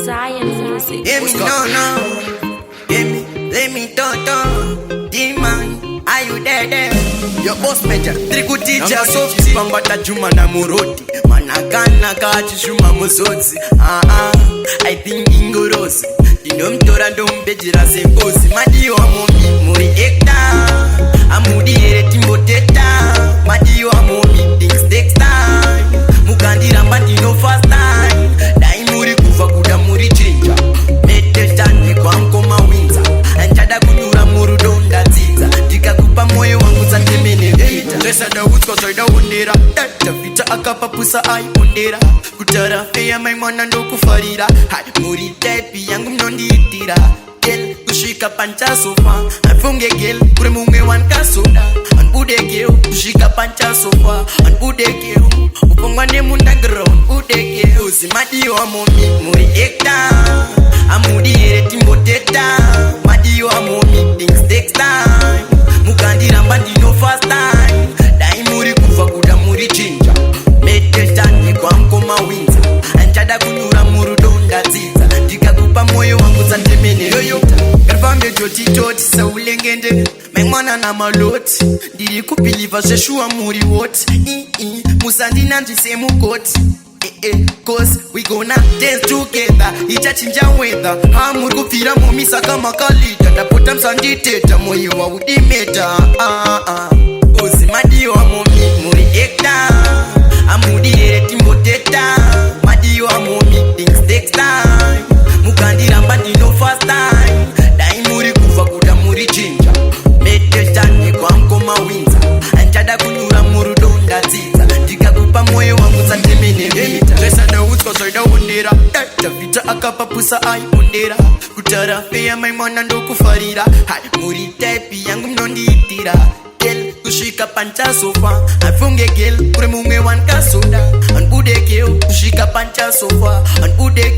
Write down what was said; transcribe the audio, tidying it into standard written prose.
Zion music. Hear me, no. Hear me, let me talk. Demon, are you there? Your boss major, triku teacher, softy. Pambata juma na muroti. Manakana kachi shuma musotsi. I think ingorosi. Inomtora ndombejira sembosi. Madiyo amomi, muri ekta. Amudi ere timbo teta. Madiyo amomi, things takes time. Mukandira mbandi no fast time. Dai muri kuva kuda muri chinja. Meteta kwa mkoma winza. Anchada kunyura muru donda ziza. Tika kupa moyo wangu za temene vita. Tresa da utko soida undira. Tata vita akapa pusa ai undira. Kutara fea maimwana ndo kufarira. Hai muri tepi yangu mnondi itira. Gel kushika pancha sofa. Anfunge gel kure mume wanka soda. Anbude gel kushika pancha sofa. Anbude gel upongwane munda ground. Bude gel usimadiyo amomi muri ekta. Amudi ere timbo teta. Madiyo amomi things takes time. Mukandira mbandi no fast time. Dai muri kuva kuda muri chinja. Meteta kwa mkoma winza. Anchada kunyura muru donda ziza. Tikakupa moyo wangu za temene yoyo. Garvambe joti joti sa ulengende. Mengwana na maloti. Diri kupiliva sheshua muri woti. Musandina njise mukoti. Cause we gonna dance together. Itachinja weather. Hamuri kufira momisa kama kalita. Ndapota msanditeta moyo wa udimeta. Ozi madiyo amomi muri ekta. Amudi ere timbo teta. Madiyo amomi things takes time. Mukandira mbandi no fast time. Dai muri kuva kuda muri chinja. Meteta kwa mkoma winza. Anchada kunyura muru donda ziza. Tikakupa moyo wangu za temene vita. Tresa da utko soida undira. Tata vita akapa pusa ai undira. Kutara fea maimwana ndo kufarira. Hai muri tepi yangu mnondi itira. Gel kushika pancha sofa. Anfunge gel kure mume wanka soda. Anbude gel kushika pancha sofa. Anbude